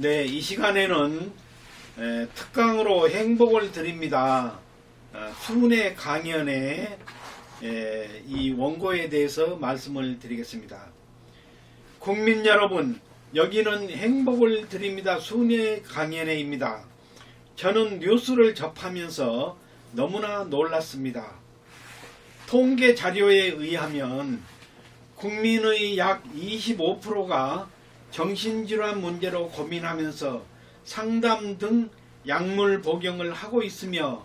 네, 이 시간에는 특강으로 행복을 드립니다. 순회 강연의 이 원고에 대해서 말씀을 드리겠습니다. 국민 여러분, 여기는 행복을 드립니다. 순회 강연회입니다. 저는 뉴스를 접하면서 너무나 놀랐습니다. 통계 자료에 의하면 국민의 약 25%가 정신질환 문제로 고민하면서 상담 등 약물 복용을 하고 있으며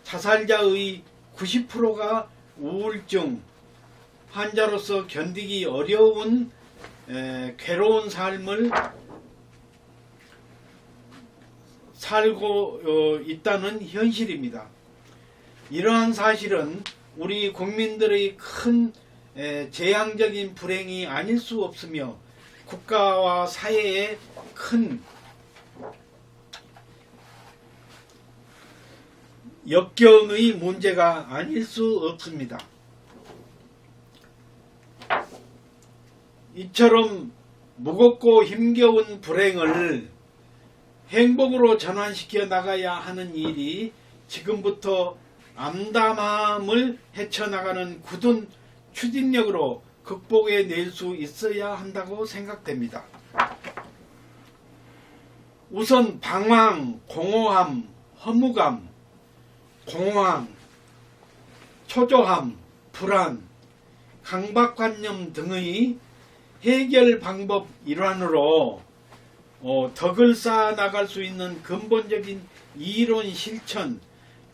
자살자의 90%가 우울증 환자로서 견디기 어려운 괴로운 삶을 살고 있다는 현실입니다. 이러한 사실은 우리 국민들의 큰 재앙적인 불행이 아닐 수 없으며 국가와 사회에 큰 역경의 문제가 아닐 수 없습니다. 이처럼 무겁고 힘겨운 불행을 행복으로 전환시켜 나가야 하는 일이 지금부터 암담함을 헤쳐나가는 굳은 추진력으로 극복해 낼 수 있어야 한다고 생각됩니다. 우선 방황, 공허함, 허무감, 공황, 초조함, 불안, 강박관념 등의 해결 방법 일환으로 덕을 쌓아 나갈 수 있는 근본적인 이론 실천,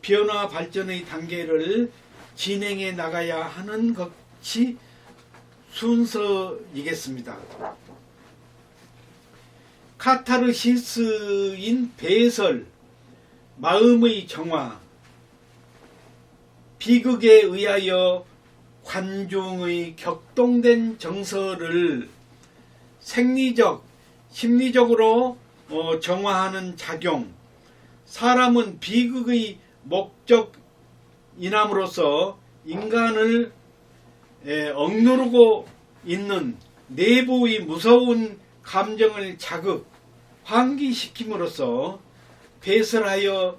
변화 발전의 단계를 진행해 나가야 하는 것이 순서이겠습니다. 카타르시스인 배설, 마음의 정화, 비극에 의하여 관중의 격동된 정서를 생리적, 심리적으로 정화하는 작용, 사람은 비극의 목적인함으로써 인간을 억누르고 있는 내부의 무서운 감정을 자극, 환기시킴으로써 배설하여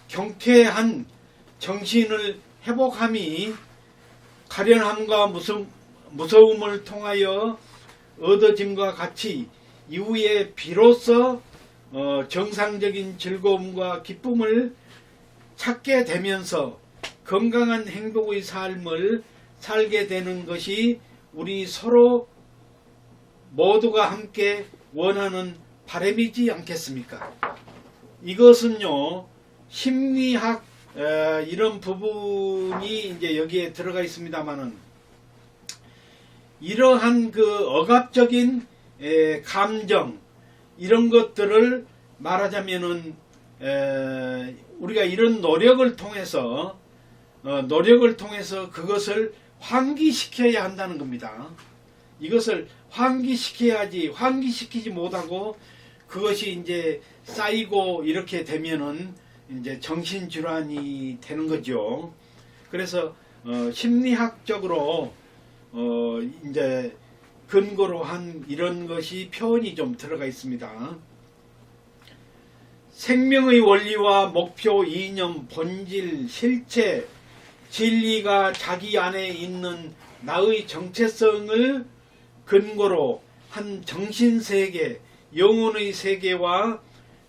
경쾌한 정신을 회복함이 가련함과 무서움을 통하여 얻어짐과 같이 이후에 비로소 정상적인 즐거움과 기쁨을 찾게 되면서 건강한 행복의 삶을 살게 되는 것이 우리 서로 모두가 함께 원하는 바람이지 않겠습니까? 이것은요, 심리학 이런 부분이 이제 여기에 들어가 있습니다만은 이러한 그 억압적인 감정 이런 것들을 말하자면은 우리가 이런 노력을 통해서 그것을 환기시켜야 한다는 겁니다. 이것을 환기시켜야지, 환기시키지 못하고 그것이 이제 쌓이고 이렇게 되면은 이제 정신질환이 되는 거죠. 그래서 심리학적으로 이제 근거로 한 이런 것이 표현이 좀 들어가 있습니다. 생명의 원리와 목표, 이념, 본질, 실체, 진리가 자기 안에 있는 나의 정체성을 근거로 한 정신세계, 영혼의 세계와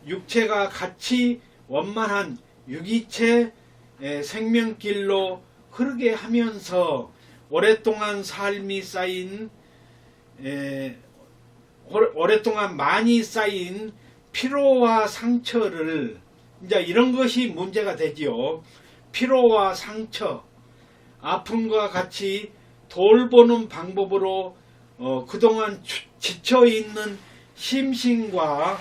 육체가 같이 원만한 유기체 생명길로 흐르게 하면서 오랫동안 삶이 쌓인 오랫동안 많이 쌓인 피로와 상처를 이제 이런 것이 문제가 되지요. 피로와 상처, 아픔과 같이 돌보는 방법으로 그동안 지쳐있는 심신과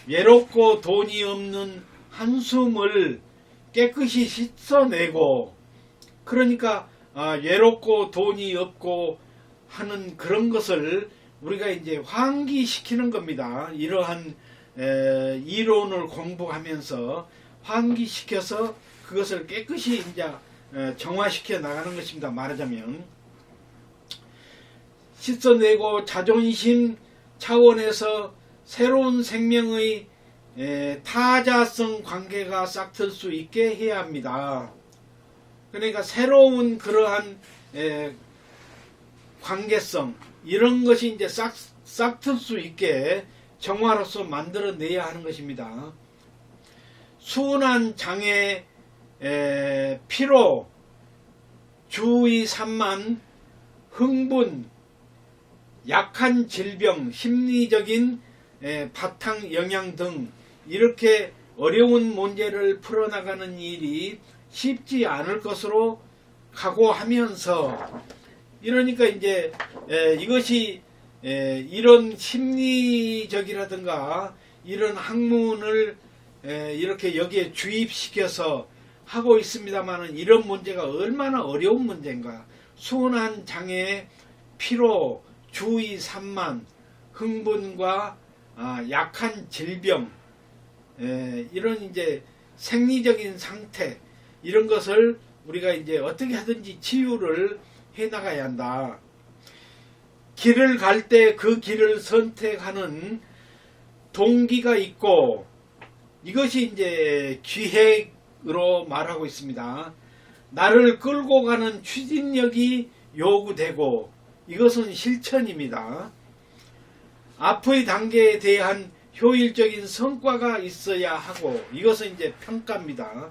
외롭고 돈이 없는 한숨을 깨끗이 씻어내고, 그러니까 외롭고 돈이 없고 하는 그런 것을 우리가 이제 환기시키는 겁니다. 이러한 이론을 공부하면서 환기시켜서 그것을 깨끗이 이제 정화시켜 나가는 것입니다. 말하자면 씻어내고 자존심 차원에서 새로운 생명의 타자성 관계가 싹틀 수 있게 해야 합니다. 그러니까 새로운 그러한 관계성 이런 것이 이제 싹틀 수 있게 정화로서 만들어내야 하는 것입니다. 순환 장애, 피로, 주의 산만, 흥분, 약한 질병, 심리적인 바탕 영향 등 이렇게 어려운 문제를 풀어나가는 일이 쉽지 않을 것으로 각오하면서, 이러니까 이제 이것이 이런 심리적이라든가 이런 학문을 이렇게 여기에 주입시켜서 하고 있습니다만, 이런 문제가 얼마나 어려운 문제인가. 순환 장애, 피로, 주의 산만, 흥분과 약한 질병, 이런 이제 생리적인 상태, 이런 것을 우리가 이제 어떻게 하든지 치유를 해 나가야 한다. 길을 갈 때 그 길을 선택하는 동기가 있고, 이것이 이제 기획으로 말하고 있습니다. 나를 끌고 가는 추진력이 요구되고, 이것은 실천입니다. 앞의 단계에 대한 효율적인 성과가 있어야 하고, 이것은 이제 평가입니다.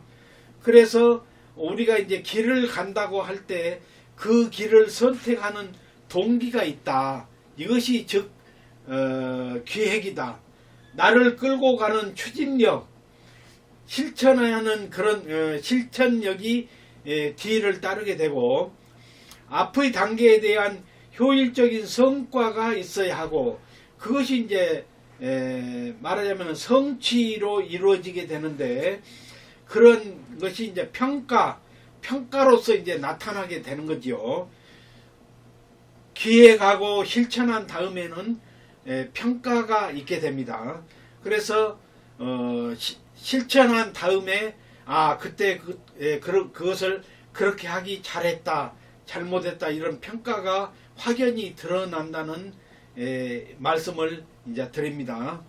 그래서 우리가 이제 길을 간다고 할 때 그 길을 선택하는 동기가 있다. 이것이 즉 기획이다. 나를 끌고 가는 추진력, 실천하는 그런 실천력이 뒤를 따르게 되고, 앞의 단계에 대한 효율적인 성과가 있어야 하고, 그것이 이제 말하자면 성취로 이루어지게 되는데, 그런 것이 이제 평가로서 이제 나타나게 되는 거죠. 기획하고 실천한 다음에는 평가가 있게 됩니다. 그래서 실천한 다음에 그때 그것을 그렇게 하기 잘했다, 잘못했다, 이런 평가가 확연히 드러난다는 말씀을 이제 드립니다.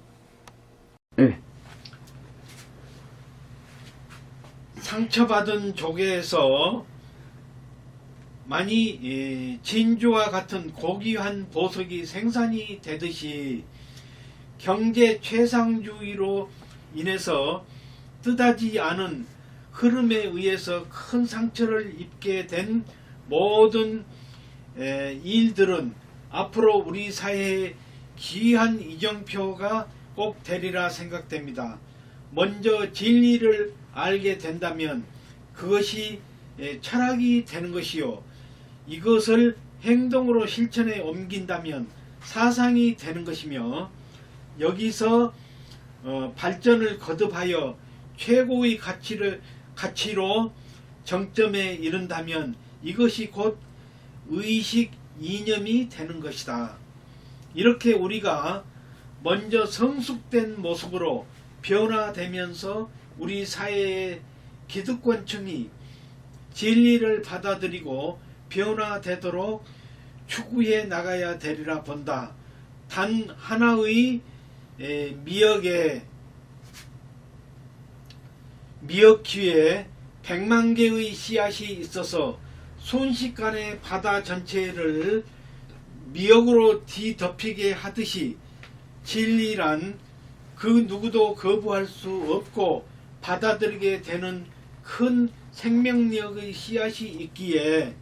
네. 상처받은 조개에서 많이 진주와 같은 고귀한 보석이 생산이 되듯이, 경제 최상주의로 인해서 뜻하지 않은 흐름에 의해서 큰 상처를 입게 된 모든 일들은 앞으로 우리 사회에 귀한 이정표가 꼭 되리라 생각됩니다. 먼저 진리를 알게 된다면 그것이 철학이 되는 것이요, 이것을 행동으로 실천에 옮긴다면 사상이 되는 것이며, 여기서 발전을 거듭하여 최고의 가치로 정점에 이른다면 이것이 곧 의식 이념이 되는 것이다. 이렇게 우리가 먼저 성숙된 모습으로 변화되면서 우리 사회의 기득권층이 진리를 받아들이고 변화되도록 추구해 나가야 되리라 본다. 단 하나의 미역귀에 100만 개의 씨앗이 있어서 순식간에 바다 전체를 미역으로 뒤덮이게 하듯이, 진리란 그 누구도 거부할 수 없고 받아들이게 되는 큰 생명력의 씨앗이 있기에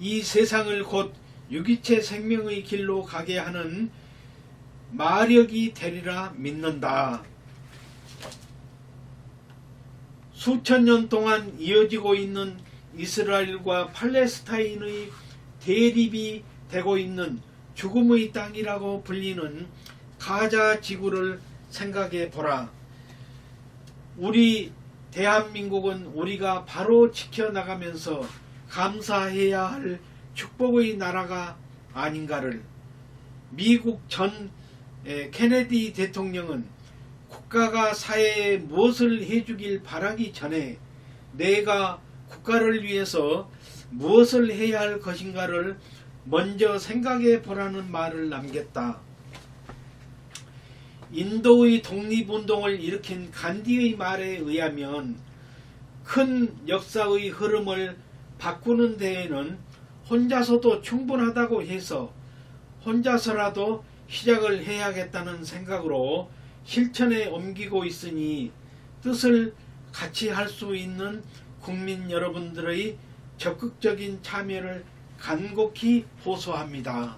이 세상을 곧 유기체 생명의 길로 가게 하는 마력이 되리라 믿는다. 수천 년 동안 이어지고 있는 이스라엘과 팔레스타인의 대립이 되고 있는 죽음의 땅이라고 불리는 가자 지구를 생각해 보라. 우리 대한민국은 우리가 바로 지켜나가면서 감사해야 할 축복의 나라가 아닌가를, 미국 전 케네디 대통령은 국가가 사회에 무엇을 해주길 바라기 전에 내가 국가를 위해서 무엇을 해야 할 것인가를 먼저 생각해 보라는 말을 남겼다. 인도의 독립운동을 일으킨 간디의 말에 의하면 큰 역사의 흐름을 바꾸는 데에는 혼자서도 충분하다고 해서 혼자서라도 시작을 해야겠다는 생각으로 실천에 옮기고 있으니 뜻을 같이 할 수 있는 국민 여러분들의 적극적인 참여를 간곡히 호소합니다.